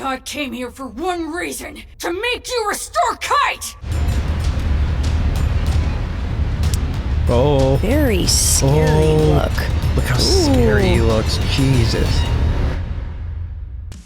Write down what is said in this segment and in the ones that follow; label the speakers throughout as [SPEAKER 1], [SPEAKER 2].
[SPEAKER 1] I came here for one reason, to make you restore Kite!
[SPEAKER 2] Oh.
[SPEAKER 3] Very scary look.
[SPEAKER 2] Look how scary he looks. Jesus.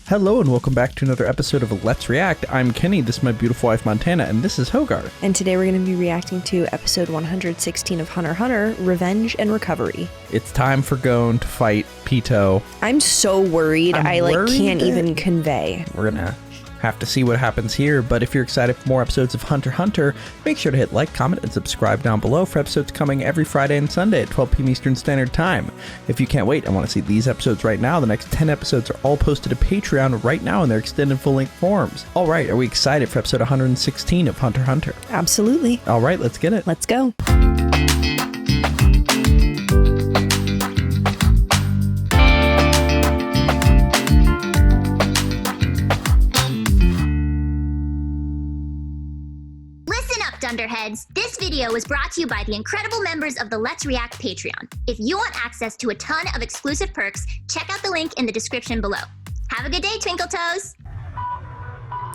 [SPEAKER 2] Hello and welcome back to another episode of Let's React. I'm Kenny, this is my beautiful wife Montana, and this is Hogarth.
[SPEAKER 3] And today we're going to be reacting to episode 116 of HunterxHunter, Revenge and Recovery.
[SPEAKER 2] It's time for GON to fight Pito.
[SPEAKER 3] I'm so worried. I can't even convey.
[SPEAKER 2] We're gonna have to see what happens here, but if you're excited for more episodes of HunterxHunter, make sure to hit like, comment, and subscribe down below for episodes coming every Friday and Sunday at 12 p.m. Eastern Standard Time. If you can't wait and want to see these episodes right now, the next 10 episodes are all posted to Patreon right now in their extended full-length forms. All right, are we excited for episode 116 of HunterxHunter?
[SPEAKER 3] Absolutely.
[SPEAKER 2] All right, let's get it.
[SPEAKER 3] Let's go.
[SPEAKER 4] Dunderheads, this video was brought to you by the incredible members of the Let's React Patreon. If you want access to a ton of exclusive perks, check out the link in the description below. Have a good day, Twinkle Toes!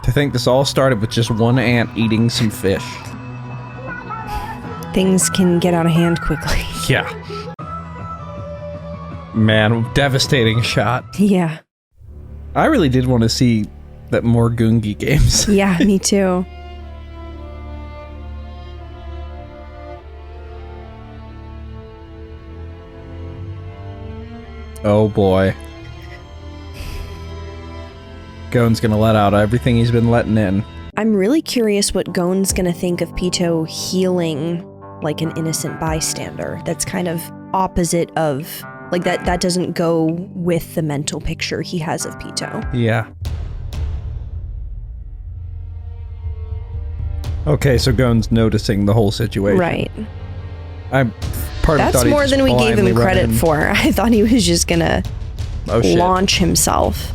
[SPEAKER 2] To think this all started with just one ant eating some fish.
[SPEAKER 3] Things can get out of hand quickly.
[SPEAKER 2] Yeah. Man, devastating shot.
[SPEAKER 3] Yeah.
[SPEAKER 2] I really did want to see that more Gungi games.
[SPEAKER 3] Yeah, me too.
[SPEAKER 2] Oh boy. GON's gonna let out everything he's been letting in.
[SPEAKER 3] I'm really curious what GON's gonna think of Pito healing like an innocent bystander. That's kind of opposite of, like, that doesn't go with the mental picture he has of Pito.
[SPEAKER 2] Yeah. Okay, so GON's noticing the whole situation.
[SPEAKER 3] Right.
[SPEAKER 2] That's
[SPEAKER 3] more than we gave him credit for. I thought he was just gonna launch himself.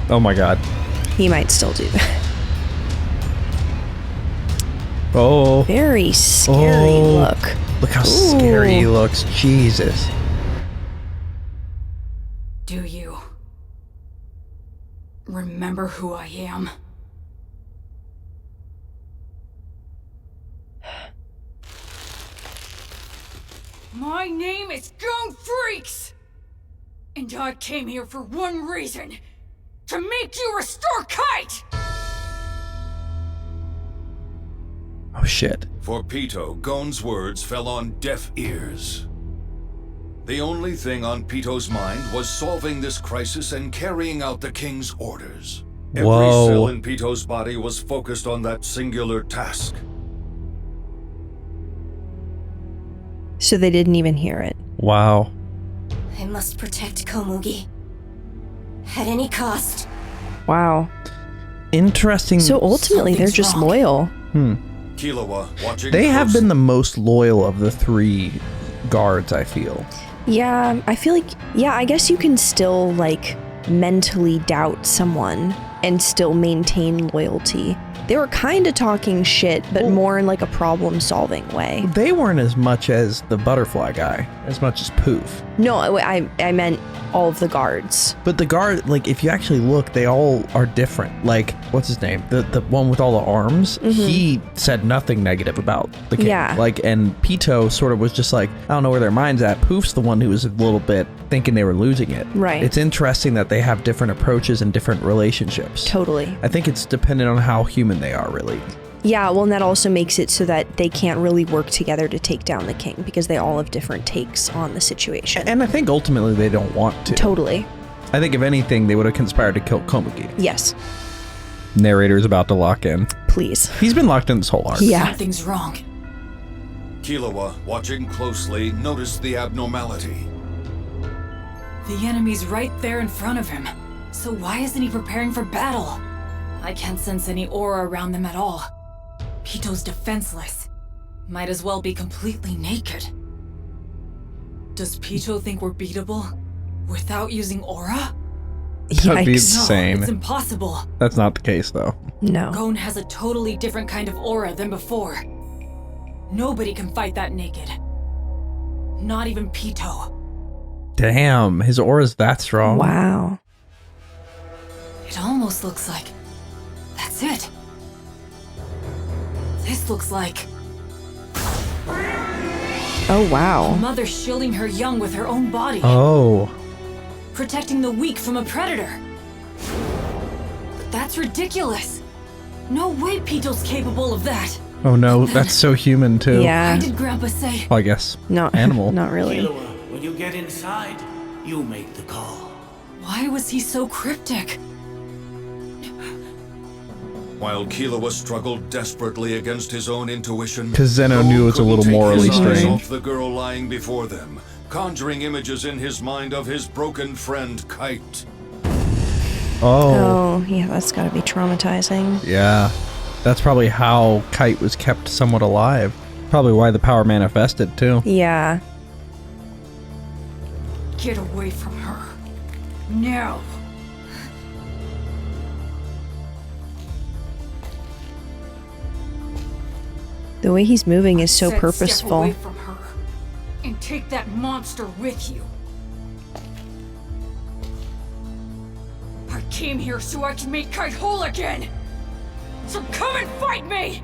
[SPEAKER 2] Oh my god.
[SPEAKER 3] He might still do that.
[SPEAKER 2] Oh.
[SPEAKER 3] Very scary look.
[SPEAKER 2] Look how scary he looks. Jesus.
[SPEAKER 1] Do you remember who I am? My name is GON Freaks! And I came here for one reason, to make you restore Kite!
[SPEAKER 2] Oh shit.
[SPEAKER 5] For Pito, GON's words fell on deaf ears. The only thing on Pito's mind was solving this crisis and carrying out the king's orders. Every cell in Pito's body was focused on that singular task.
[SPEAKER 3] So they didn't even hear it.
[SPEAKER 2] Wow.
[SPEAKER 6] I must protect Komugi. At any cost.
[SPEAKER 3] Wow.
[SPEAKER 2] Interesting.
[SPEAKER 3] So ultimately, they're just loyal.
[SPEAKER 5] Killua, watching
[SPEAKER 2] they have been the most loyal of the three guards, I feel.
[SPEAKER 3] Yeah, I feel like, yeah, I guess you can still, like, mentally doubt someone and still maintain loyalty. They were kind of talking shit, but more in like a problem-solving way.
[SPEAKER 2] They weren't as much as the butterfly guy, as much as Poof.
[SPEAKER 3] No, I meant all of the guards.
[SPEAKER 2] But the guard, like, if you actually look, they all are different. Like, what's his name? The one with all the arms, he said nothing negative about the king.
[SPEAKER 3] Yeah.
[SPEAKER 2] Like, and Pito sort of was just like, I don't know where their mind's at. Poof's the one who was a little bit thinking they were losing it.
[SPEAKER 3] Right.
[SPEAKER 2] It's interesting that they have different approaches and different relationships.
[SPEAKER 3] Totally.
[SPEAKER 2] I think it's dependent on how human they are, really.
[SPEAKER 3] Yeah, well, and that also makes it so that they can't really work together to take down the king because they all have different takes on the situation.
[SPEAKER 2] And I think ultimately they don't want to.
[SPEAKER 3] Totally.
[SPEAKER 2] I think if anything, they would have conspired to kill Komugi.
[SPEAKER 3] Yes.
[SPEAKER 2] Narrator's about to lock in.
[SPEAKER 3] Please.
[SPEAKER 2] He's been locked in this whole arc.
[SPEAKER 3] Yeah.
[SPEAKER 1] Something's wrong.
[SPEAKER 5] Killua, watching closely, noticed the abnormality.
[SPEAKER 1] The enemy's right there in front of him. So why isn't he preparing for battle? I can't sense any aura around them at all. Pito's defenseless. Might as well be completely naked. Does Pito think we're beatable without using aura?
[SPEAKER 2] That'd be
[SPEAKER 3] Yikes.
[SPEAKER 2] insane.
[SPEAKER 1] No, it's impossible.
[SPEAKER 2] That's not the case, though.
[SPEAKER 3] No.
[SPEAKER 1] GON has a totally different kind of aura than before. Nobody can fight that naked. Not even Pito.
[SPEAKER 2] Damn, his aura's that strong.
[SPEAKER 3] Wow.
[SPEAKER 1] This looks like... That's it. This looks like...
[SPEAKER 3] Oh, wow.
[SPEAKER 1] A mother shielding her young with her own body.
[SPEAKER 2] Oh.
[SPEAKER 1] Protecting the weak from a predator. But that's ridiculous. No way Pito's capable of that.
[SPEAKER 2] Oh no, that's so human too.
[SPEAKER 3] Yeah.
[SPEAKER 1] Why did Grandpa say?
[SPEAKER 2] Well, I guess.
[SPEAKER 3] Not
[SPEAKER 2] Animal.
[SPEAKER 3] Not really.
[SPEAKER 7] Killua, when you get inside, you make the call.
[SPEAKER 1] Why was he so cryptic?
[SPEAKER 5] While Killua struggled desperately against his own intuition,
[SPEAKER 2] 'Cause Zeno
[SPEAKER 5] Gon
[SPEAKER 2] knew it was a
[SPEAKER 5] couldn't
[SPEAKER 2] little
[SPEAKER 5] take
[SPEAKER 2] morally
[SPEAKER 5] his eyes
[SPEAKER 2] strange.
[SPEAKER 5] off the girl lying before them, conjuring images in his mind of his broken friend Kite.
[SPEAKER 2] Oh.
[SPEAKER 3] Oh, yeah, that's gotta be traumatizing.
[SPEAKER 2] Yeah. That's probably how Kite was kept somewhat alive. Probably why the power manifested too.
[SPEAKER 3] Yeah.
[SPEAKER 1] Get away from her. Now.
[SPEAKER 3] The way he's moving is so
[SPEAKER 1] Said Step
[SPEAKER 3] purposeful.
[SPEAKER 1] away from her. And take that monster with you. I came here so I can make Kite whole again. So come and fight me!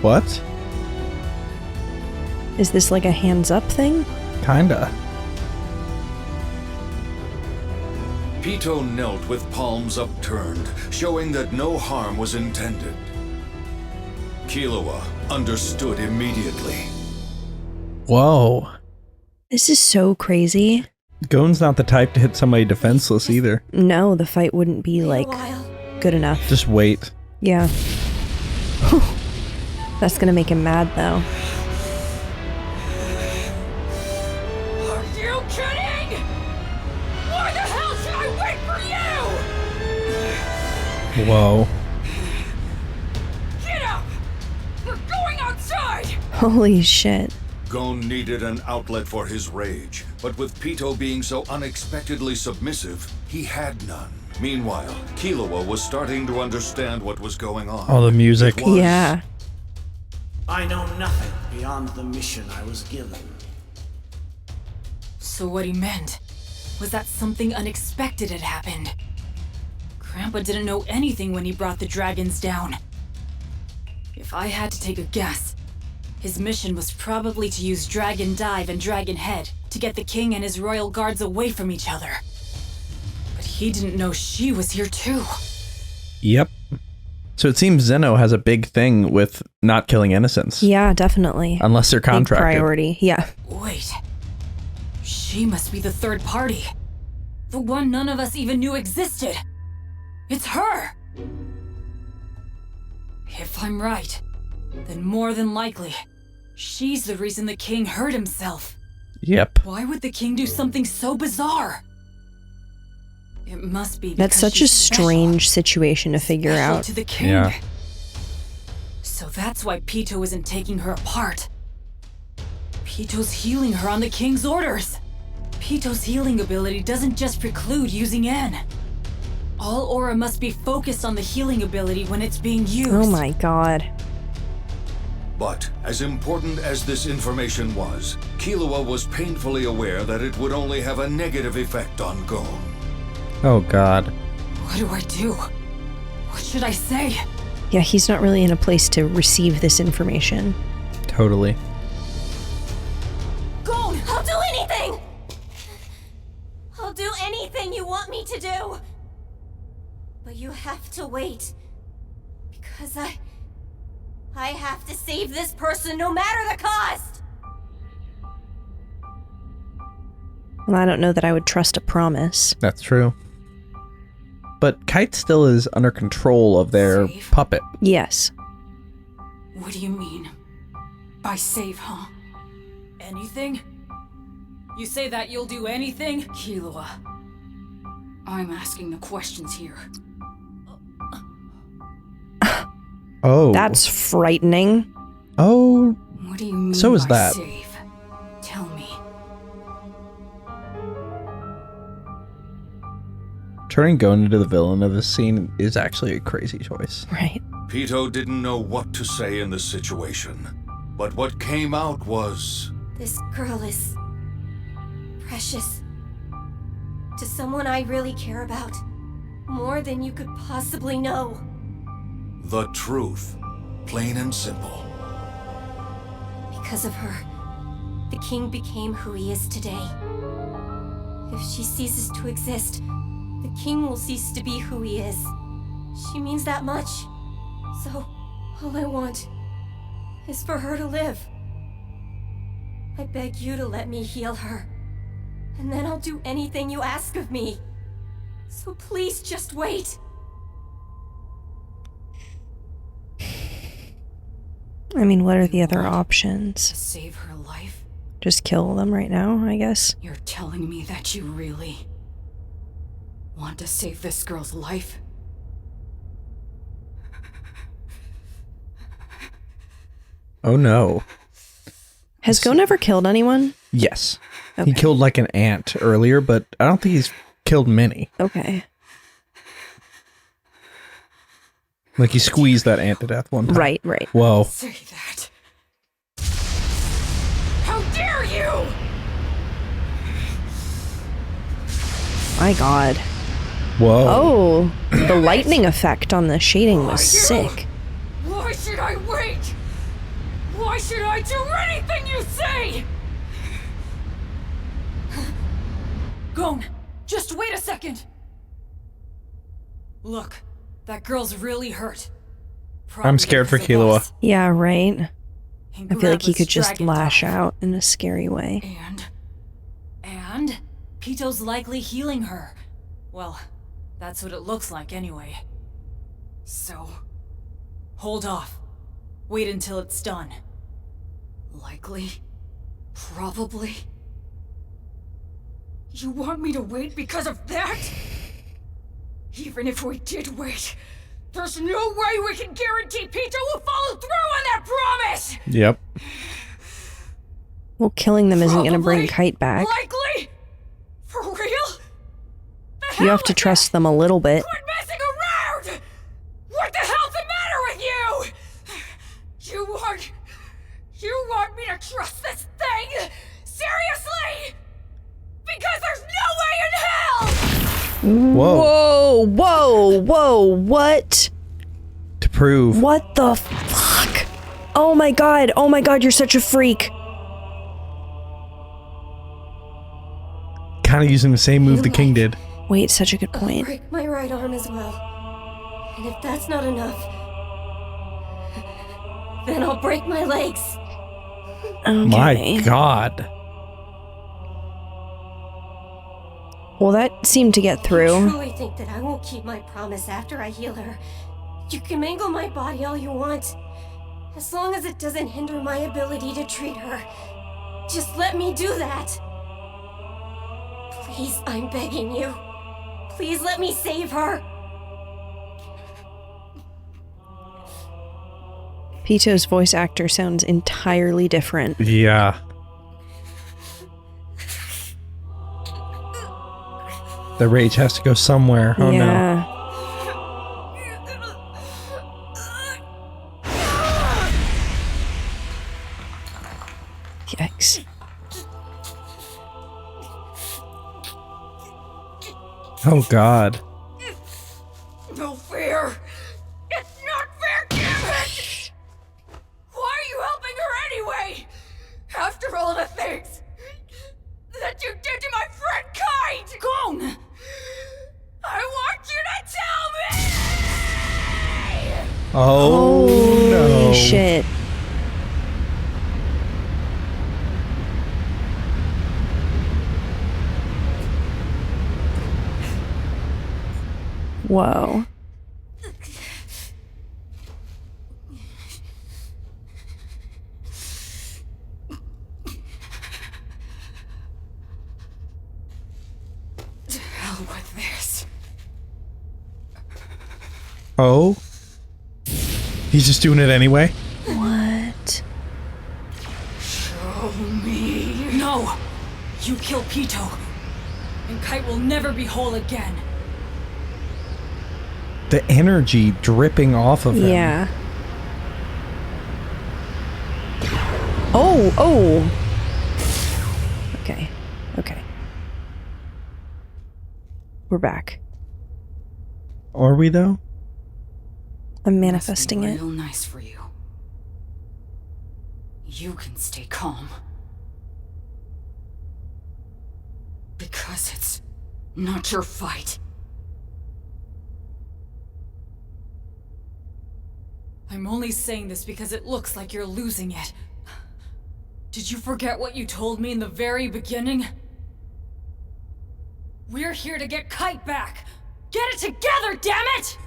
[SPEAKER 2] What?
[SPEAKER 3] Is this like a hands up thing?
[SPEAKER 2] Kinda.
[SPEAKER 5] Pito knelt with palms upturned, showing that no harm was intended. Killua understood immediately.
[SPEAKER 2] Whoa.
[SPEAKER 3] This is so crazy.
[SPEAKER 2] Gon's not the type to hit somebody defenseless either.
[SPEAKER 3] No, the fight wouldn't be like
[SPEAKER 6] While.
[SPEAKER 3] good enough.
[SPEAKER 2] Just wait.
[SPEAKER 3] Yeah. That's gonna make him mad though.
[SPEAKER 1] Are you kidding? Why the hell should I wait for you?
[SPEAKER 2] Whoa.
[SPEAKER 1] Get up! We're going outside!
[SPEAKER 3] Holy shit.
[SPEAKER 5] Gon needed an outlet for his rage, but with Pito being so unexpectedly submissive, he had none. Meanwhile, Killua was starting to understand what was going on.
[SPEAKER 2] Oh, the music.
[SPEAKER 5] It was
[SPEAKER 3] Yeah.
[SPEAKER 7] I know nothing beyond the mission I was given.
[SPEAKER 1] So what he meant was that something unexpected had happened. Grandpa didn't know anything when he brought the dragons down. If I had to take a guess, his mission was probably to use Dragon Dive and Dragon Head to get the king and his royal guards away from each other. But he didn't know she was here too.
[SPEAKER 2] Yep. So it seems Zeno has a big thing with not killing innocents.
[SPEAKER 3] Yeah, definitely.
[SPEAKER 2] Unless they're
[SPEAKER 3] Big
[SPEAKER 2] contracted.
[SPEAKER 3] priority. Yeah.
[SPEAKER 1] Wait. She must be the third party. The one none of us even knew existed. It's her! If I'm right, then more than likely, she's the reason the king hurt himself.
[SPEAKER 2] Yep.
[SPEAKER 1] Why would the king do something so bizarre? It must be
[SPEAKER 3] That's
[SPEAKER 1] because
[SPEAKER 3] such a
[SPEAKER 1] she's special.
[SPEAKER 3] strange situation to figure
[SPEAKER 1] Special
[SPEAKER 3] out.
[SPEAKER 1] to the king.
[SPEAKER 2] Yeah.
[SPEAKER 1] So that's why Pito isn't taking her apart. Pito's healing her on the king's orders. Pito's healing ability doesn't just preclude using N. All aura must be focused on the healing ability when it's being used.
[SPEAKER 3] Oh my god.
[SPEAKER 5] But as important as this information was, Killua was painfully aware that it would only have a negative effect on Gon.
[SPEAKER 2] Oh god.
[SPEAKER 1] What do I do? What should I say?
[SPEAKER 3] Yeah, he's not really in a place to receive this information.
[SPEAKER 2] Totally.
[SPEAKER 6] Gon, I'll do anything! I'll do anything you want me to do! But you have to wait. Because I have to save this person no matter the cost!
[SPEAKER 3] Well, I don't know that I would trust a promise.
[SPEAKER 2] That's true. But Kite still is under control of their
[SPEAKER 1] Save?
[SPEAKER 2] puppet.
[SPEAKER 3] Yes.
[SPEAKER 1] What do you mean? By save, huh? Anything? You say that you'll do anything? Killua, I'm asking the questions here.
[SPEAKER 2] Oh.
[SPEAKER 3] That's frightening.
[SPEAKER 2] Oh.
[SPEAKER 1] What do you mean
[SPEAKER 2] So is
[SPEAKER 1] by
[SPEAKER 2] that.
[SPEAKER 1] save? Tell me.
[SPEAKER 2] Turning Gon into the villain of this scene is actually a crazy choice.
[SPEAKER 3] Right.
[SPEAKER 5] Pito didn't know what to say in this situation, but what came out was...
[SPEAKER 6] This girl is precious. to someone I really care about. More than you could possibly know.
[SPEAKER 5] The truth. Plain and simple.
[SPEAKER 6] Because of her, the king became who he is today. If she ceases to exist, the king will cease to be who he is. She means that much. So, all I want is for her to live. I beg you to let me heal her. And then I'll do anything you ask of me. So please just wait.
[SPEAKER 3] I mean, what are the other options?
[SPEAKER 1] To save her life?
[SPEAKER 3] Just kill them right now, I guess.
[SPEAKER 1] You're telling me that you really want to save this girl's life?
[SPEAKER 2] Oh no.
[SPEAKER 3] Has GON ever killed anyone?
[SPEAKER 2] Yes.
[SPEAKER 3] Okay.
[SPEAKER 2] He killed like an ant earlier, but I don't think he's killed many.
[SPEAKER 3] Okay.
[SPEAKER 2] Like he squeezed that ant to death one time.
[SPEAKER 3] Right, right.
[SPEAKER 2] Whoa.
[SPEAKER 1] Say that. How dare you!
[SPEAKER 3] My god.
[SPEAKER 2] Whoa.
[SPEAKER 3] Oh, the lightning effect on the shading was sick.
[SPEAKER 1] Why should I wait? Why should I do anything you say? GON, just wait a second. Look, that girl's really hurt.
[SPEAKER 2] I'm scared for Killua.
[SPEAKER 3] Yeah, right. I feel like he could just lash out in a scary way.
[SPEAKER 1] And Pito's likely healing her. Well, that's what it looks like anyway. So, hold off. Wait until it's done. Likely. Probably. You want me to wait because of that? Even if we did wait, there's no way we can guarantee Pito will follow through on that promise!
[SPEAKER 2] Yep.
[SPEAKER 3] Well, killing them isn't gonna bring
[SPEAKER 1] Probably.
[SPEAKER 3] Kite back.
[SPEAKER 1] Likely? For real?
[SPEAKER 3] You have to trust them a little bit.
[SPEAKER 1] Quit messing around! What the hell's the matter with you? You want me to trust this thing? Seriously? Because there's no way in hell!
[SPEAKER 2] Whoa.
[SPEAKER 3] Whoa, what?
[SPEAKER 2] To prove.
[SPEAKER 3] What the fuck? Oh my god, you're such a freak.
[SPEAKER 2] Kind of using the same move the king did.
[SPEAKER 3] Wait, such a good
[SPEAKER 6] I'll
[SPEAKER 3] point.
[SPEAKER 6] break my right arm as well. And if that's not enough, then I'll break my legs.
[SPEAKER 3] Okay.
[SPEAKER 2] My god.
[SPEAKER 3] Well, that seemed to get
[SPEAKER 6] You
[SPEAKER 3] through.
[SPEAKER 6] truly think that I won't keep my promise after I heal her? You can mangle my body all you want. As long as it doesn't hinder my ability to treat her. Just let me do that. Please, I'm begging you. Please let me save her.
[SPEAKER 3] Pito's voice actor sounds entirely different.
[SPEAKER 2] Yeah. The rage has to go somewhere. Oh no.
[SPEAKER 3] Yeah. Yikes.
[SPEAKER 2] Oh god.
[SPEAKER 1] No fair! It's not fair, damn it! Why are you helping her anyway? After all the things that you did to my friend Kite! GON! I want you to tell me!
[SPEAKER 2] Oh no.
[SPEAKER 3] Holy shit. Whoa.
[SPEAKER 1] To hell with this.
[SPEAKER 2] Oh? He's just doing it anyway?
[SPEAKER 3] What?
[SPEAKER 1] Show me. No! You kill Pito, and Kite will never be whole again.
[SPEAKER 2] The energy dripping off of him.
[SPEAKER 3] Yeah. Oh. Okay. We're back.
[SPEAKER 2] Are we though?
[SPEAKER 3] I'm manifesting it.
[SPEAKER 1] Real nice for you. You can stay calm. Because it's not your fight. I'm only saying this because it looks like you're losing it. Did you forget what you told me in the very beginning? We're here to get Kite back! Get it together, damn it!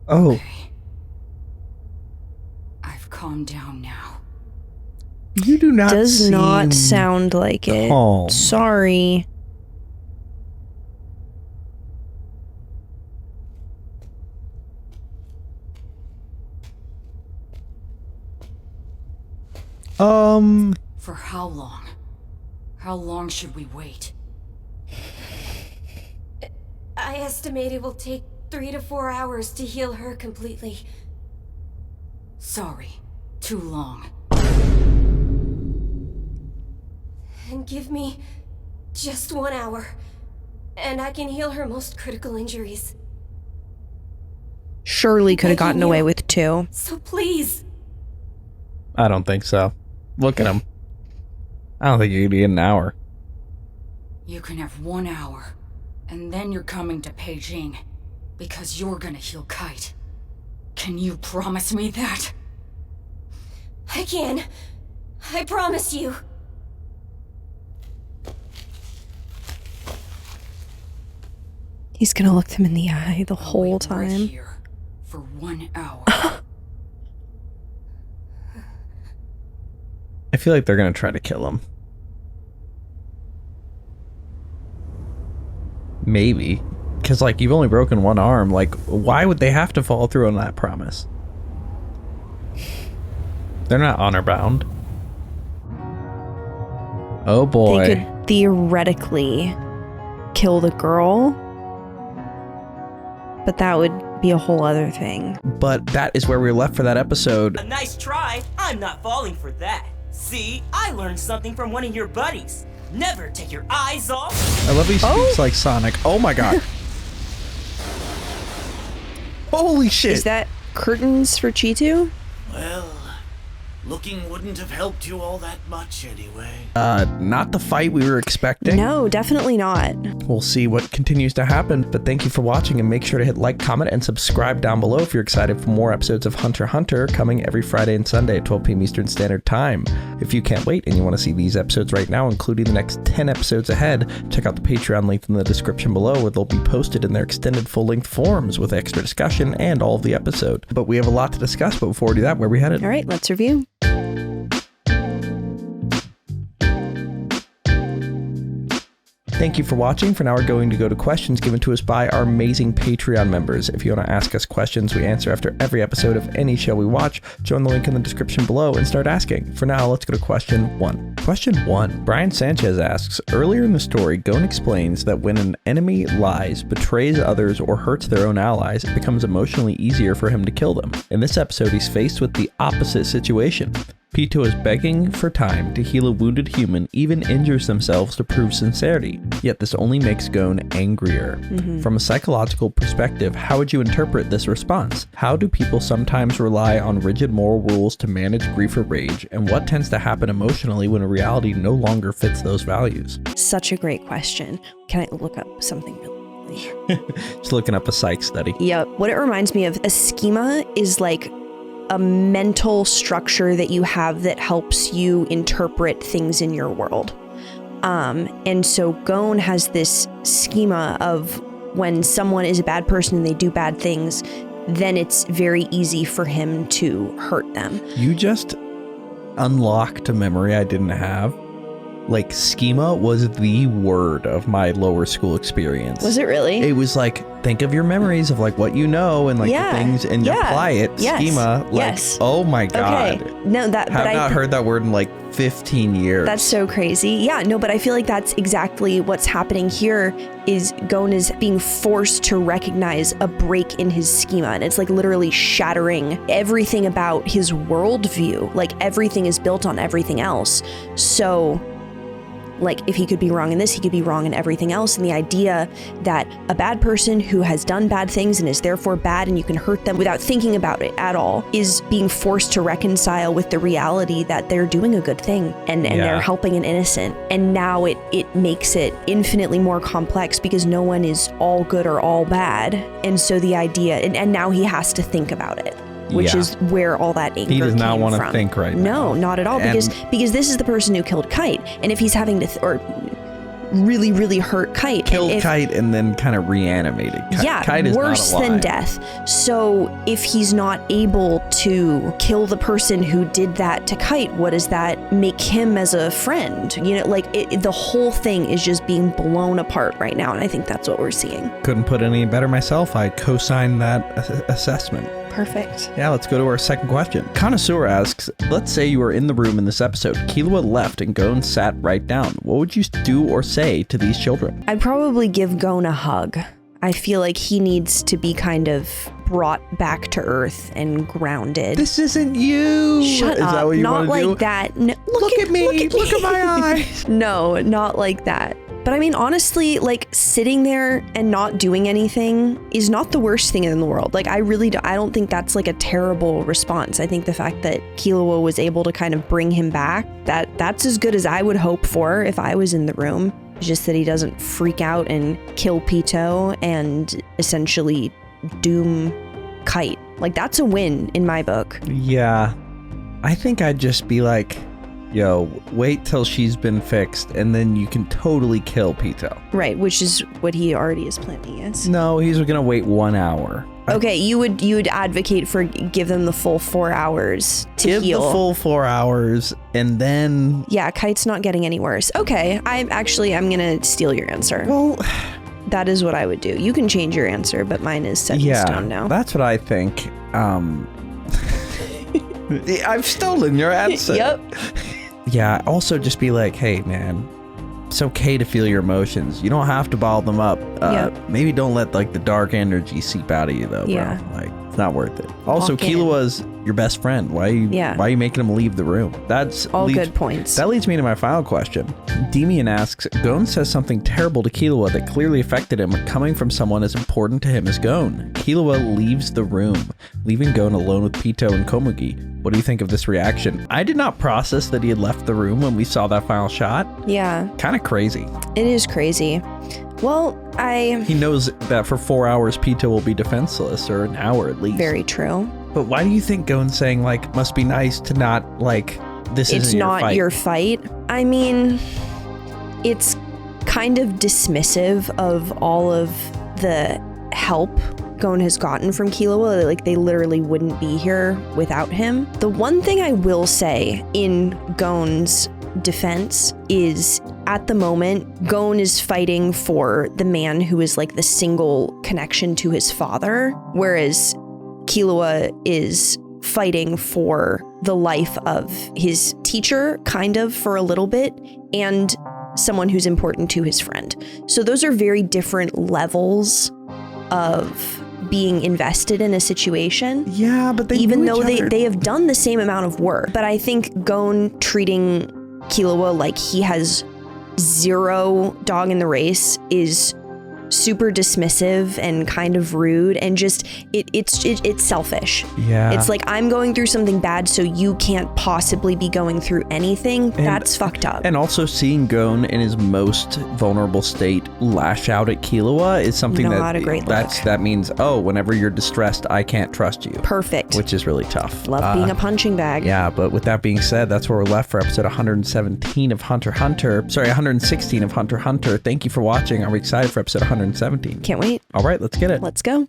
[SPEAKER 2] Oh.
[SPEAKER 1] Okay. I've calmed down now.
[SPEAKER 2] You do not
[SPEAKER 3] Does not
[SPEAKER 2] seem
[SPEAKER 3] sound like
[SPEAKER 2] calm.
[SPEAKER 3] it. Sorry.
[SPEAKER 1] For how long? How long should we wait?
[SPEAKER 6] I estimate it will take 3 to 4 hours to heal her completely.
[SPEAKER 1] Sorry. Too long.
[SPEAKER 6] And give me just 1 hour, and I can heal her most critical injuries.
[SPEAKER 3] Surely could have gotten
[SPEAKER 6] Begging
[SPEAKER 3] away
[SPEAKER 6] you.
[SPEAKER 3] with 2.
[SPEAKER 6] So please.
[SPEAKER 2] I don't think so. Look at him. I don't think you could get an hour.
[SPEAKER 1] You can have 1 hour, and then you're coming to Beijing, because you're gonna heal Kite. Can you promise me that?
[SPEAKER 6] I can. I promise you.
[SPEAKER 3] He's gonna look them in the eye the
[SPEAKER 1] I'll
[SPEAKER 3] whole
[SPEAKER 1] wait right
[SPEAKER 3] time.
[SPEAKER 1] here for 1 hour.
[SPEAKER 2] I feel like they're gonna try to kill him. Maybe. Because, like, you've only broken 1 arm. Like, why would they have to follow through on that promise? They're not honor bound. Oh boy.
[SPEAKER 3] They could theoretically kill the girl, but that would be a whole other thing.
[SPEAKER 2] But that is where we were left for that episode.
[SPEAKER 8] A nice try. I'm not falling for that. See, I learned something from one of your buddies. Never take your eyes off.
[SPEAKER 2] I love he speaks like Sonic. Oh my god. Holy shit.
[SPEAKER 3] Is that curtains for Pitou?
[SPEAKER 7] Well, looking wouldn't have helped you all that much anyway.
[SPEAKER 2] Not the fight we were expecting.
[SPEAKER 3] No, definitely not.
[SPEAKER 2] We'll see what continues to happen, but thank you for watching, and make sure to hit like, comment, and subscribe down below if you're excited for more episodes of HunterxHunter coming every Friday and Sunday at 12 p.m. Eastern Standard Time. If you can't wait and you want to see these episodes right now, including the next 10 episodes ahead, check out the Patreon link in the description below, where they'll be posted in their extended full-length forms with extra discussion and all of the episode. But we have a lot to discuss, but before we do that, where are we headed?
[SPEAKER 3] All right, let's review.
[SPEAKER 2] Thank you for watching. For now, we're going to go to questions given to us by our amazing Patreon members. If you want to ask us questions we answer after every episode of any show we watch, join the link in the description below and start asking. For now, let's go to question 1. Question 1. Brian Sanchez asks, earlier in the story, GON explains that when an enemy lies, betrays others, or hurts their own allies, it becomes emotionally easier for him to kill them. In this episode, he's faced with the opposite situation. Pito is begging for time to heal a wounded human, even injures themselves to prove sincerity. Yet this only makes GON angrier. From a psychological perspective, how would you interpret this response? How do people sometimes rely on rigid moral rules to manage grief or rage, and what tends to happen emotionally when a reality no longer fits those values?
[SPEAKER 3] Such a great question. Can I look up something really quickly?
[SPEAKER 2] Just looking up a psych study.
[SPEAKER 3] Yep. What it reminds me of, a schema is like a mental structure that you have that helps you interpret things in your world. And so GON has this schema of when someone is a bad person and they do bad things, then it's very easy for him to hurt them.
[SPEAKER 2] You just unlocked a memory I didn't have. Like, schema was the word of my lower school experience.
[SPEAKER 3] Was it really?
[SPEAKER 2] It was like, think of your memories of like what you know and like the things and apply it.
[SPEAKER 3] Yes.
[SPEAKER 2] Schema. Like,
[SPEAKER 3] Yes.
[SPEAKER 2] oh my God.
[SPEAKER 3] Okay. No, that,
[SPEAKER 2] Have
[SPEAKER 3] but
[SPEAKER 2] not heard that word in like 15 years.
[SPEAKER 3] That's so crazy. Yeah, no, but I feel like that's exactly what's happening here. Is GON is being forced to recognize a break in his schema, and it's like literally shattering everything about his worldview. Like everything is built on everything else. So Like, if he could be wrong in this, he could be wrong in everything else. And the idea that a bad person who has done bad things and is therefore bad and you can hurt them without thinking about it at all is being forced to reconcile with the reality that they're doing a good thing and they're helping an innocent. And now it makes it infinitely more complex because no one is all good or all bad. And so the idea, and now he has to think about it. Which is where all that anger
[SPEAKER 2] He does not
[SPEAKER 3] came
[SPEAKER 2] want to
[SPEAKER 3] from.
[SPEAKER 2] think right now.
[SPEAKER 3] No, not at all. Because this is the person who killed Kite. And if he's having to, or really, really hurt Kite.
[SPEAKER 2] Killed Kite and then kind of reanimated Kite.
[SPEAKER 3] Yeah,
[SPEAKER 2] Kite is
[SPEAKER 3] worse
[SPEAKER 2] not alive.
[SPEAKER 3] than death. So if he's not able to kill the person who did that to Kite, what does that make him as a friend? You know, like the whole thing is just being blown apart right now. And I think that's what we're seeing.
[SPEAKER 2] Couldn't put it any better myself. I co-signed that assessment.
[SPEAKER 3] Perfect.
[SPEAKER 2] Yeah, let's go to our second question. Connoisseur asks, let's say you were in the room in this episode. Killua left and Gon sat right down. What would you do or say to these children?
[SPEAKER 3] I'd probably give Gon a hug. I feel like he needs to be kind of brought back to earth and grounded.
[SPEAKER 2] This isn't you.
[SPEAKER 3] Shut
[SPEAKER 2] Is
[SPEAKER 3] up.
[SPEAKER 2] that what you
[SPEAKER 3] Not
[SPEAKER 2] want to
[SPEAKER 3] like
[SPEAKER 2] do?
[SPEAKER 3] that. No,
[SPEAKER 2] Look at me. Look at my eyes.
[SPEAKER 3] No, not like that. But I mean, honestly, like sitting there and not doing anything is not the worst thing in the world. Like I don't think that's like a terrible response. I think the fact that Killua was able to kind of bring him back, that's as good as I would hope for if I was in the room. It's just that he doesn't freak out and kill Pito and essentially doom Kite. Like that's a win in my book.
[SPEAKER 2] Yeah. I think I'd just be like, yo, wait till she's been fixed and then you can totally kill Pito.
[SPEAKER 3] Right, which is what he already is planning, yes.
[SPEAKER 2] No, he's gonna wait 1 hour.
[SPEAKER 3] Okay, you would advocate for give them the full 4 hours to
[SPEAKER 2] Give
[SPEAKER 3] heal.
[SPEAKER 2] the full 4 hours and then...
[SPEAKER 3] Yeah, Kite's not getting any worse. Okay, I'm gonna steal your answer.
[SPEAKER 2] Well...
[SPEAKER 3] That is what I would do. You can change your answer, but mine is set in stone now.
[SPEAKER 2] That's what I think. I've stolen your answer.
[SPEAKER 3] Yep.
[SPEAKER 2] Yeah, also just be like, hey, man, it's okay to feel your emotions. You don't have to bottle them up. Maybe don't let like the dark energy seep out of you though, bro.
[SPEAKER 3] Yeah.
[SPEAKER 2] Like, it's not worth it. Also,
[SPEAKER 3] Walk in.
[SPEAKER 2] Killua's your best friend. Why are you making him leave the room? That's
[SPEAKER 3] all good points.
[SPEAKER 2] That leads me to my final question. Demian asks, Gon says something terrible to Killua that clearly affected him coming from someone as important to him as Gon. Killua leaves the room, leaving Gon alone with Pito and Komugi. What do you think of this reaction? I did not process that he had left the room when we saw that final shot.
[SPEAKER 3] Yeah.
[SPEAKER 2] Kind of crazy.
[SPEAKER 3] It is crazy. Well, He
[SPEAKER 2] knows that for 4 hours Pito will be defenseless, or an hour at least.
[SPEAKER 3] Very true.
[SPEAKER 2] But why do you think Gon's saying, like, must be nice to not, like, this isn't your fight?
[SPEAKER 3] It's not your fight. I mean, it's kind of dismissive of all of the help Gon has gotten from Killua. Like, they literally wouldn't be here without him. The one thing I will say in Gon's defense is, at the moment, Gon is fighting for the man who is like the single connection to his father, whereas Killua is fighting for the life of his teacher, kind of, for a little bit, and someone who's important to his friend. So those are very different levels of being invested in a situation.
[SPEAKER 2] Yeah, but
[SPEAKER 3] even though they have done the same amount of work. But I think Gon treating Killua like he has zero dog in the race is super dismissive and kind of rude, and just it's selfish.
[SPEAKER 2] Yeah.
[SPEAKER 3] It's like, I'm going through something bad, so you can't possibly be going through anything. That's fucked up.
[SPEAKER 2] And also seeing Gon in his most vulnerable state lash out at Killua is something
[SPEAKER 3] Not a great look.
[SPEAKER 2] that means, oh, whenever you're distressed, I can't trust you.
[SPEAKER 3] Perfect.
[SPEAKER 2] Which is really tough.
[SPEAKER 3] Love being a punching bag.
[SPEAKER 2] Yeah, but with that being said, that's where we're left for episode 117 of HunterxHunter. Sorry, 116 of HunterxHunter. Thank you for watching. Are we excited for episode 117?
[SPEAKER 3] Can't wait.
[SPEAKER 2] All right, let's get it.
[SPEAKER 3] Let's go.